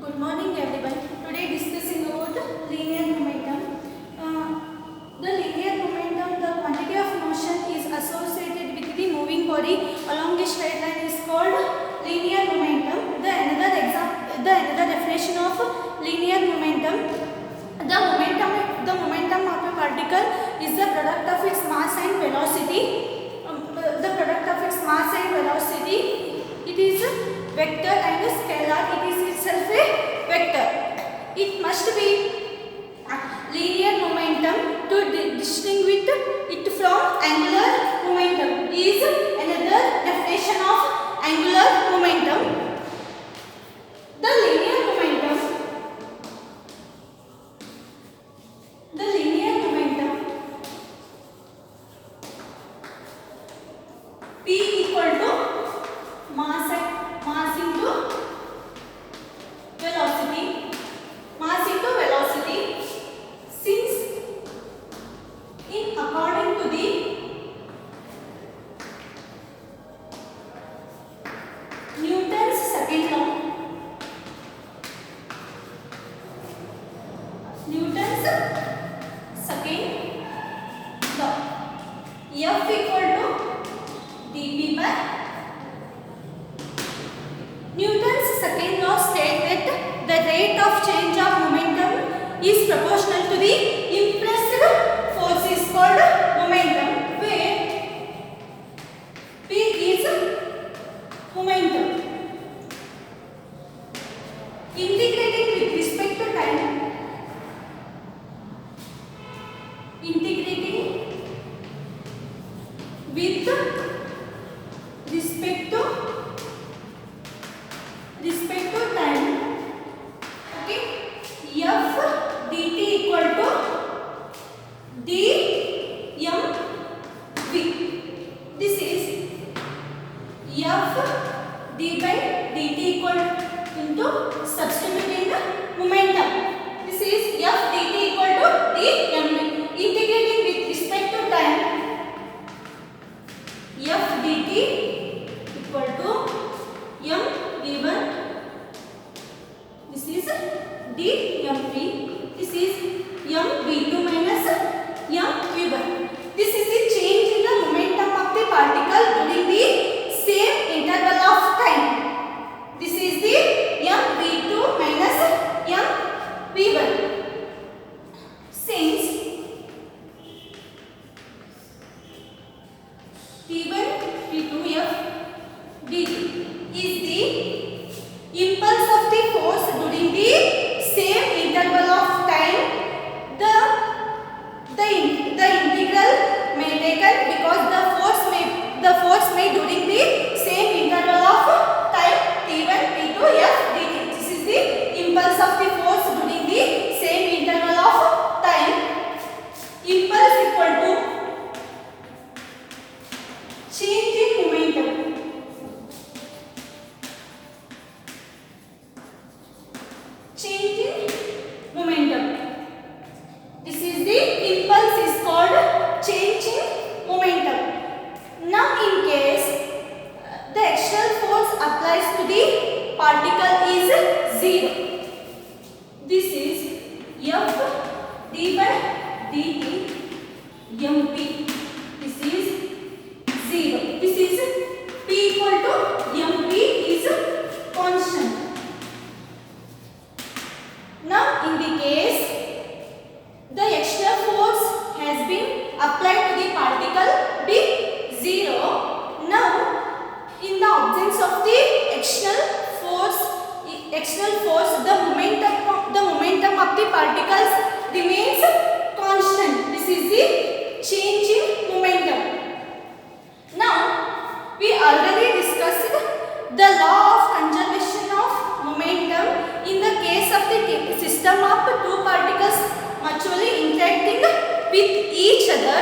Good morning everyone. Today discussing about linear momentum. The linear momentum, the quantity of motion is associated with the moving body along a straight line is called linear momentum. The another definition of linear momentum. The momentum of a particle is the product of its mass and velocity. The product of its mass and velocity. It is a vector and a scalar. It is itself a vector. It must be linear momentum to distinguish it from angular momentum. Is another definition of angular momentum. The linear momentum P equal to mass into velocity. Since according to the Newton's second law, F equal to dp by Newton's second law states that the rate of change of momentum is proportional to the impressed force is called momentum, where P is momentum. Integrating with respect to time. Okay, F dt equal to dmv. This is F d by dt equal into substituting the momentum. This is F dt equal to dmv. Integrating with respect to time, F dt equal to mv1. This is dmv. This is mv2 minus mv1. This is the change in the momentum of the particle during the same interval of time. This is the mv2 minus mv1. Since t1 t2 f dt is the impulse of the force during the same interval of time, the integral may taken because the force made during the same interval of time t1 t2 f dt. This is the impulse of the force during the same interval of time. Impulse equal to change in momentum. This is the impulse is called change in momentum. Now in case the external force applies to the particle is 0. This is F d by dt mp. This is 0. This is P equal to mp is constant. Now in the case the external force has been applied to the particle be 0. Now in the absence of the external force the momentum of the particles remains constant. This is the change in momentum. Now we already discussed the law of conservation of momentum in the case of the system of two particles mutually interacting with each other.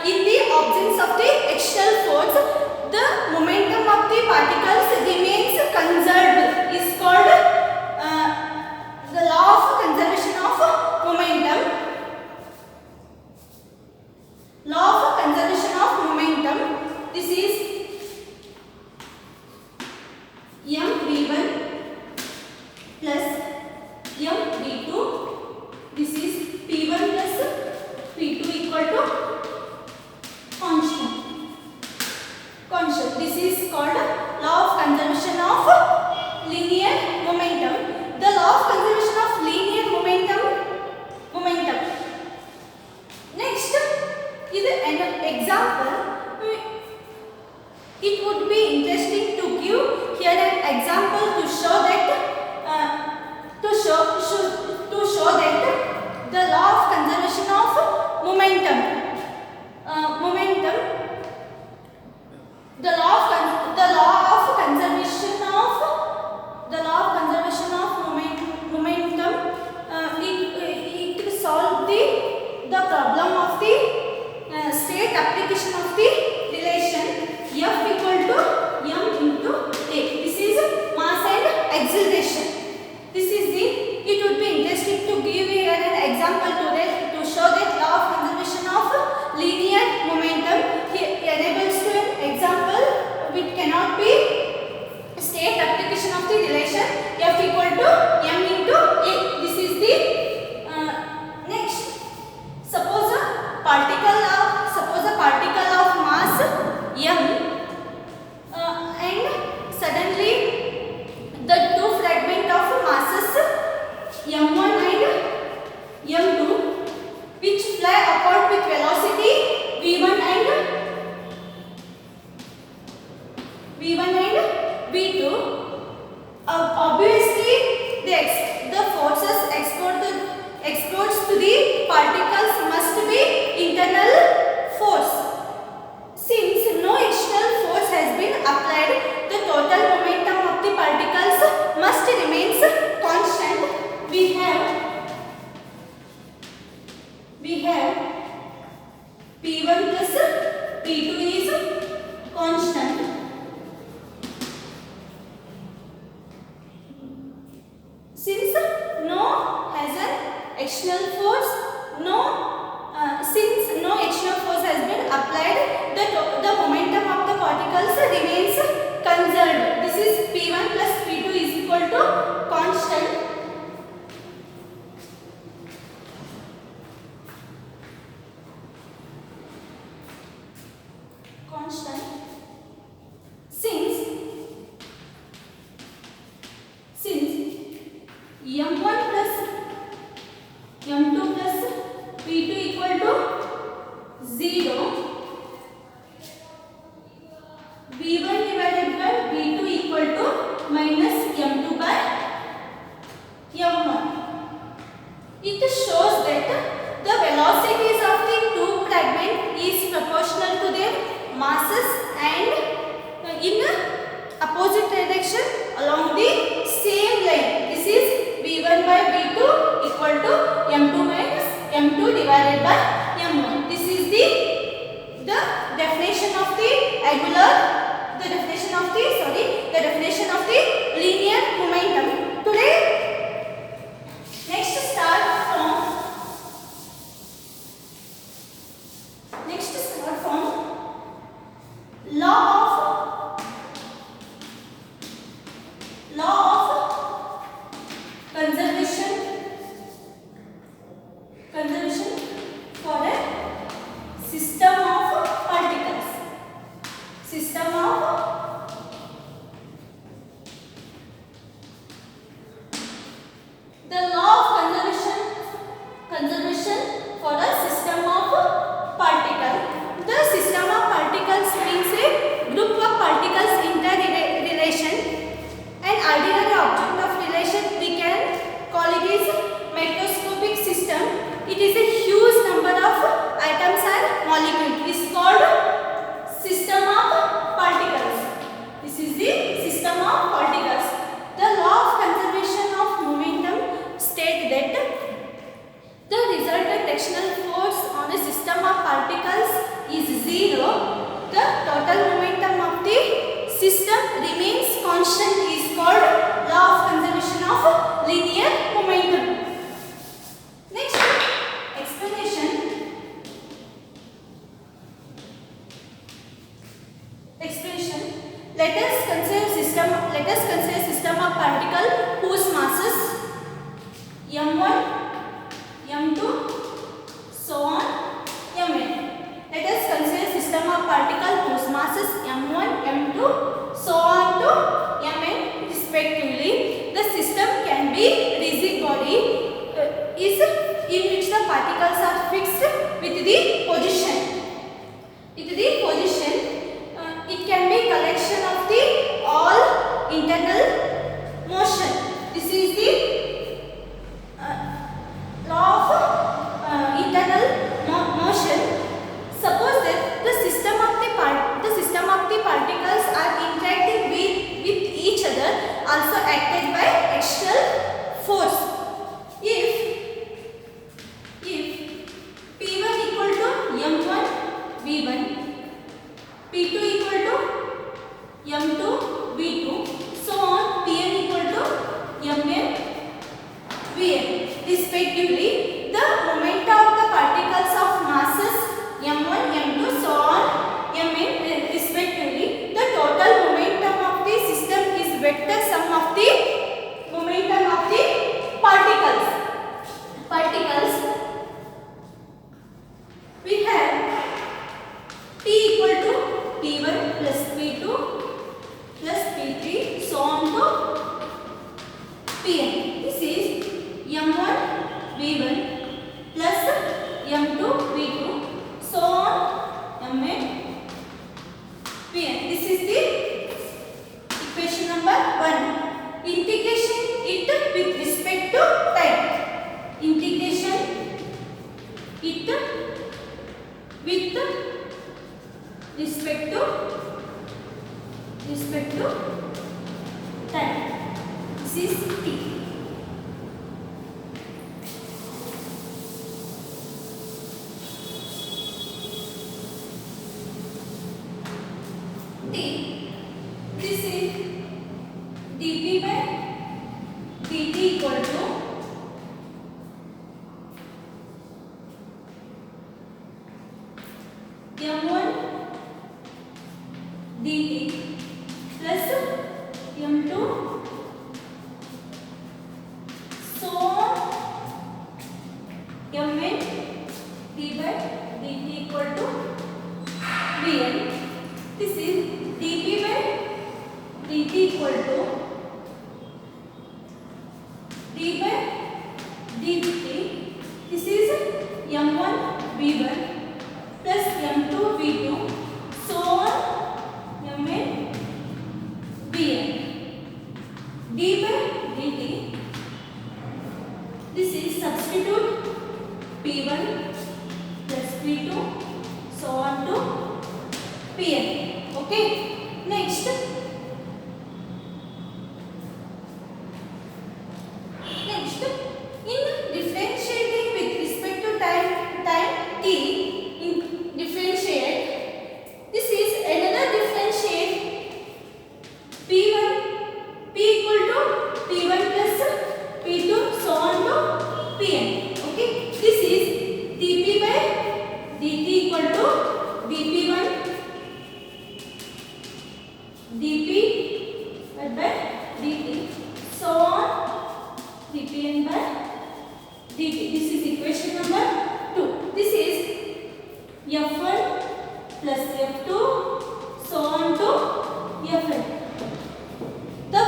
In the absence of the external force, the momentum of the particles remains conserved. Is called the law of conservation of momentum. Law of conservation of momentum. This is mv1 plus m v2. This is p1 plus p2 equal to constant. This is called law of conservation of linear momentum. The law of conservation of linear momentum. Next is an example. It would be interesting to give here an example to show that the law of conservation of momentum. The law of conservation of momentum. It solve the problem of the state application of the relation F equal to m into a. This is mass and acceleration. It would be interesting to give here an example to show that law of conservation of linear momentum. It enables to an example which cannot be state application of the relation F equal to m into a. This is the next. Suppose a particle of mass m and suddenly the two fragment of masses m1 and m2 which fly apart with velocity v1 and v2. Obviously the forces exposed to the particles must be internal force. Since no external force has been applied, the total momentum of the particles must remain constant. We have P1 plus P2 is constant. Since no external force has been applied, the momentum of the particles remains conserved. This is P1 plus P2 is equal to constant. Since m1 plus m2 plus p2 equal to 0, v1 divided by v2 equal to minus m2 by m1. It shows that the velocities of the two fragments is proportional to their masses and in opposite direction along the same line. This is v1 by v2 equal to m2 minus m2 divided by m1. This is the definition of the definition of the linear momentum. Today, next start from law of conservation for a system of particles. The law of conservation for a system of particles. The system of particles means a group of particles interrelation. An ordinary object of relation we can particles are fixed with the position. It can be collection of the all internal motion. This is the law of internal motion. Suppose that the system of the particles are interacting with each other, also acted by external force. If P1 equal to m1 v1, P2 equal to m2 v2, so on, Pn equal to mn vn, respectively, the momenta of the particles of masses m1, m2, so on, mn, respectively, the total momentum of the system is vector sum of the momentum of the particles. We have T equal to P1 plus P2 plus P3, so on to Pn. This is m1 v1 plus m2 v2, so on mn vn. This is the equation number 1. Integration it with respect to time. Integration it with respect to time. This is T. This is dp by dt equal to m1 dt plus m2, so on mn d by dt equal to vn. This is dp by dt equal to d by dt. This is m1 v1 plus m2 v2, so on mn vn. D by dt. This is substitute p1 plus p2, so on to pn. Okay. Next. In differentiating with respect to time t, in differentiate, this is another differentiate p1, p equal to p1 plus p2, so on to pn. Okay. This is dp by dt equal to dp1 dp by dt, so on dpn by dt. This is equation number 2. This is f1 plus f2, so on to fn. The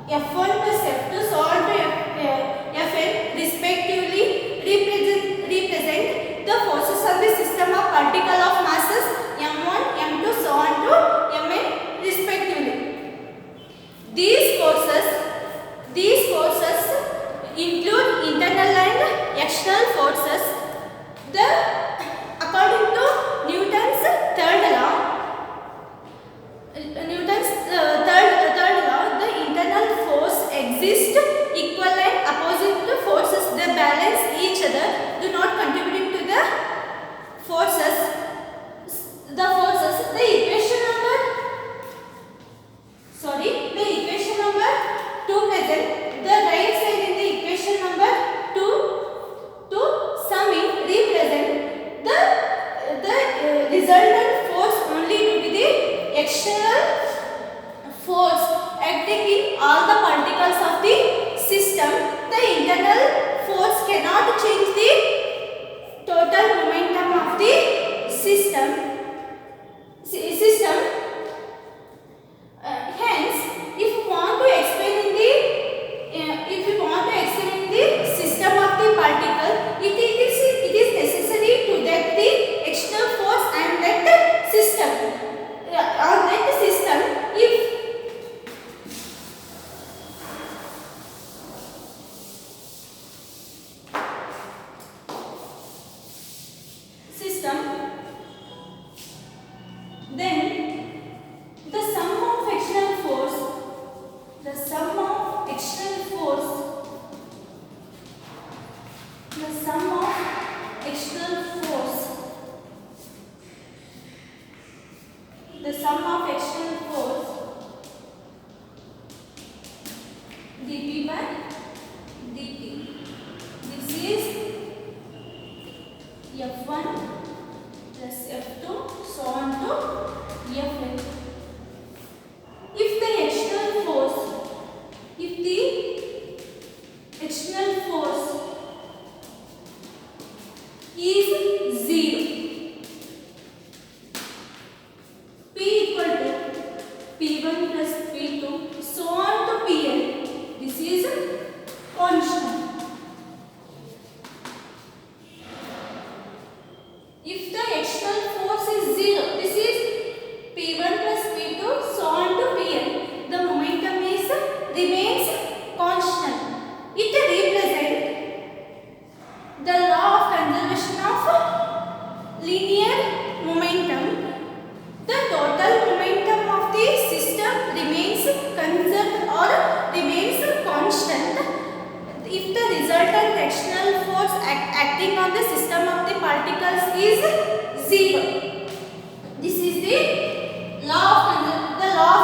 f1 plus f2, so on to fn, respectively represent the forces of the system of particle of masses m1, m2, so on to mn, respectively. These forces include internal and external forces. According to Newton's third law, the internal force exists equal and opposite forces. They balance each other, do not contribute to the forces. The equation number 2 present. The right side in the equation number 2 to summing represent the resultant force only to be the external force acting in all the particles of the system. The internal force cannot change the total momentum of the system. Hence, if you want to explain in the system of the particle, it the sum of external force, the sum of external force dp by dt. This is F1 plus F2 so on to Fn. If the external force is 0, P equal to P1 plus P2 so on to Pn, this is constant. If the external force is 0, this is P1 plus P2 so on to Pn, the momentum remains constant. It represents the law of conservation of linear momentum. The total momentum of the system remains conserved or remains constant if the resultant external force acting on the system of the particles is 0. This is the law of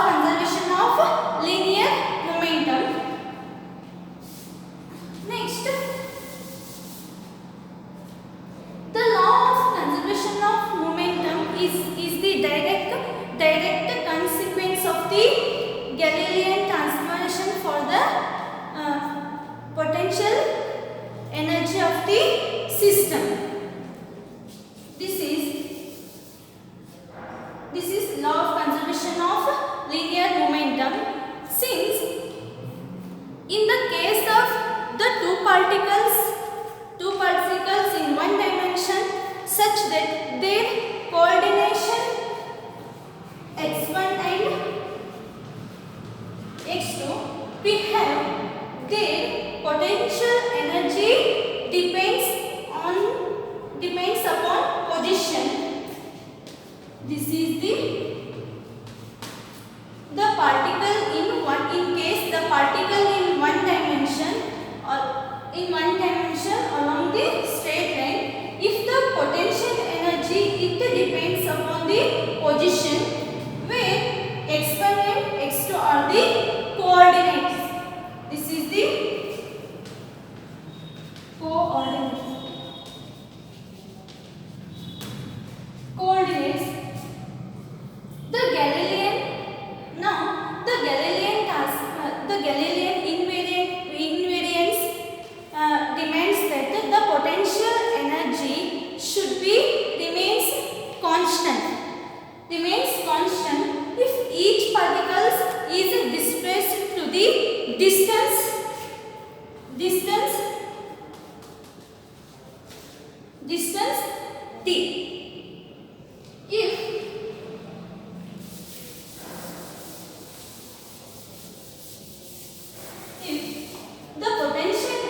conservation of linear momentum. Next, the law of conservation of momentum is the direct consequence of the Galilean transformation for the potential energy of the system. This is law of conservation of linear momentum. Since in the case of the two particles in one dimension such that their coordination x1 and x2, we have their potential energy depends upon position. This is the particle in case the particle in one dimension along the straight line, if the potential energy depends upon the position where x1 and x2 are the coordinates. This is the coordinates. The Galilean invariance demands that the potential energy should remains constant if each particle is displaced to the distance t. If the potential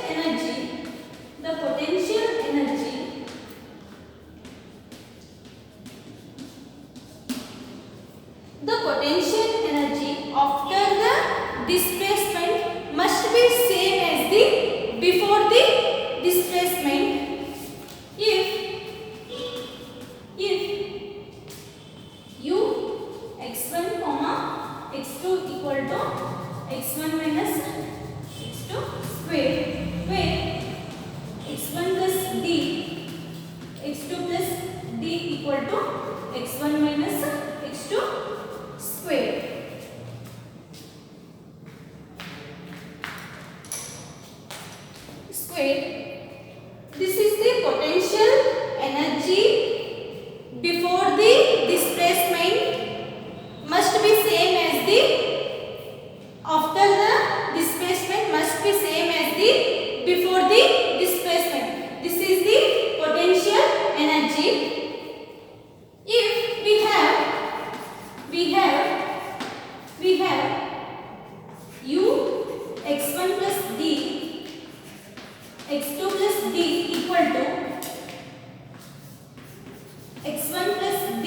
energy after the displacement must be same as the before the displacement. If u x1 comma x2 equal to x1 minus x2 square, where x1 plus d x2 plus d equal to x1 minus x2 square. This is the potential energy before the displacement must be same as the after the displacement must be same as the before the displacement. This is the potential energy. If we have u x1 plus d x2 plus d equal to x1 plus d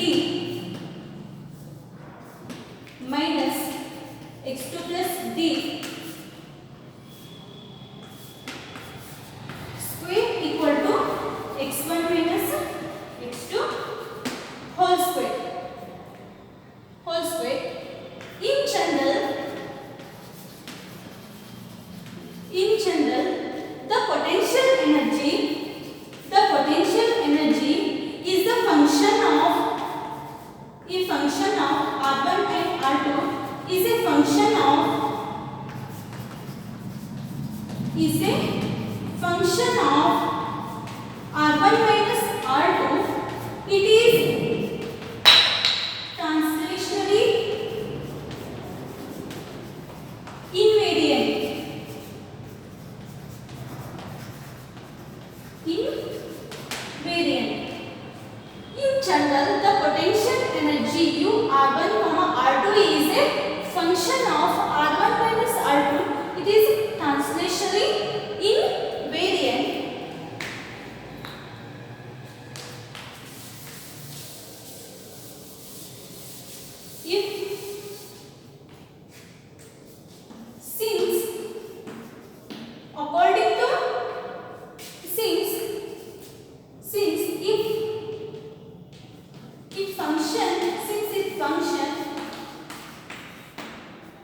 minus x2 plus d square equal is a function of r1 minus r2. It is translationally invariant. In general, the potential energy U r1, r2 is a function of r1 minus r2. It is translationally invariant.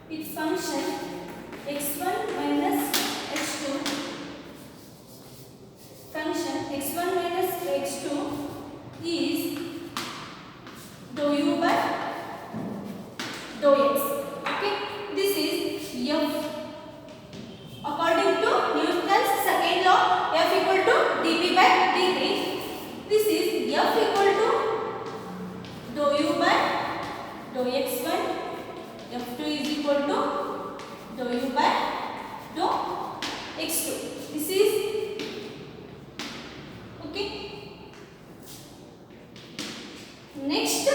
Its function x1 minus x2 function x1 minus x2 is dou u by dou x. Okay, this is f. According to Newton's second law, f equal to dp by dt. This is f equal to dou u by dou x1. F2 is equal to dou u by dou x2. This is okay. Next,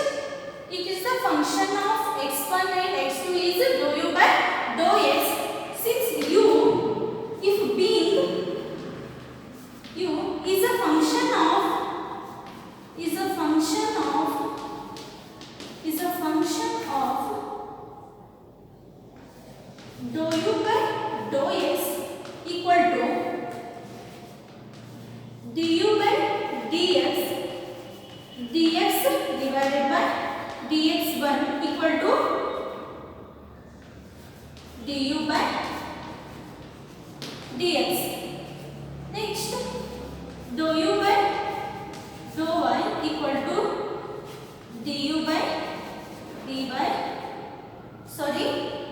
it is the function of x1 and x2 is dou u by dou x. Since u, if being u is a function of dou u by dou x equal to du by dx divided by dx1 equal to du by dx. Next, dou u by dou y equal to du by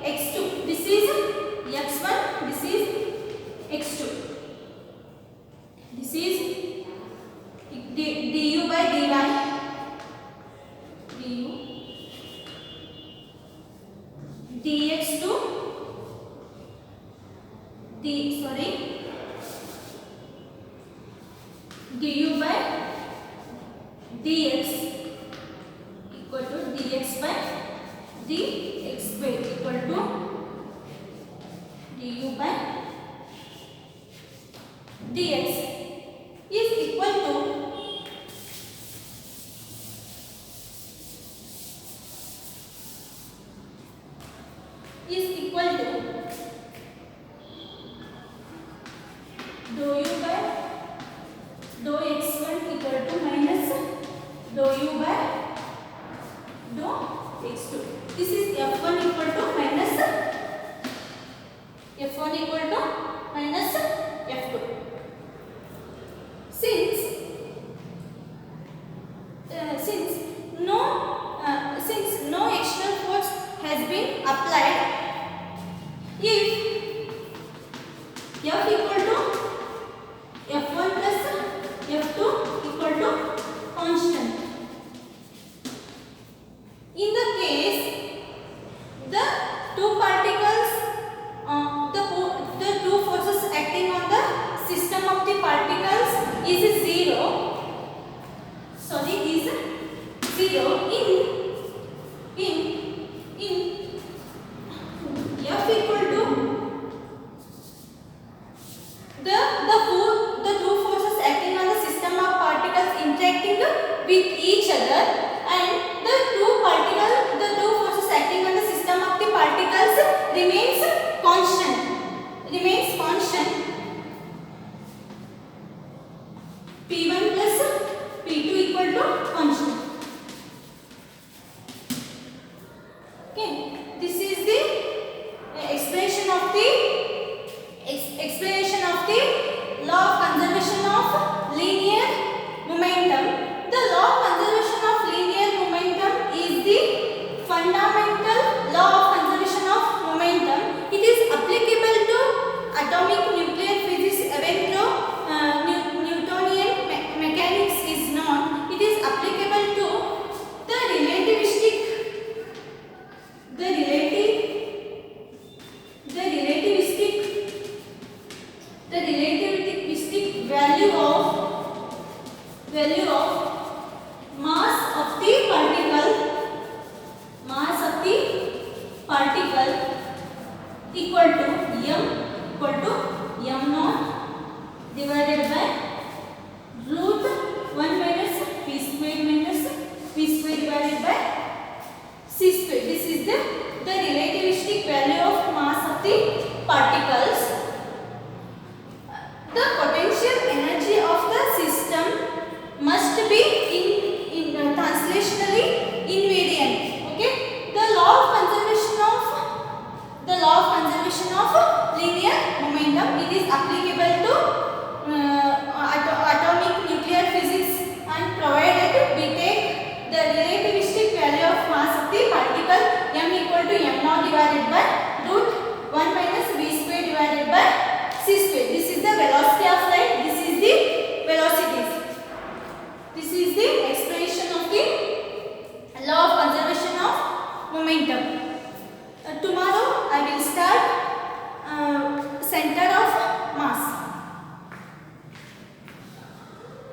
x2. This is x1, this is x2. This is du by dy, dx2 du by dx equal to dx by dx square equal to du by dx is equal to dou u by dou x1 equal to minus dou u by dou x2. This is f1 equal to minus f2. Since no external force has been applied, if f equal to f1 plus f2 equal to constant. In the case the two particles, the two forces acting on the system of the particles is zero. In f equal to the two forces acting on the system of particles interacting with each other, and the two forces acting on the system of the particles remains constant. P1 plus P2 equal to constant. Okay, this is the explanation of the law of conservation of linear momentum. The law of conservation of linear the relativistic value of mass of the particle equal to m naught divided by root 1 minus p square divided by c square. This is the relativistic value of mass of the particles. The potential energy of the system must be translationally invariant. Okay, the law of conservation of linear momentum, it is applicable to atomic nuclear physics, and provided we take the relativistic value of mass of the particle m equal to m naught divided by root 1 minus v square divided by c square. This is the velocity of light. This is the velocities. This is the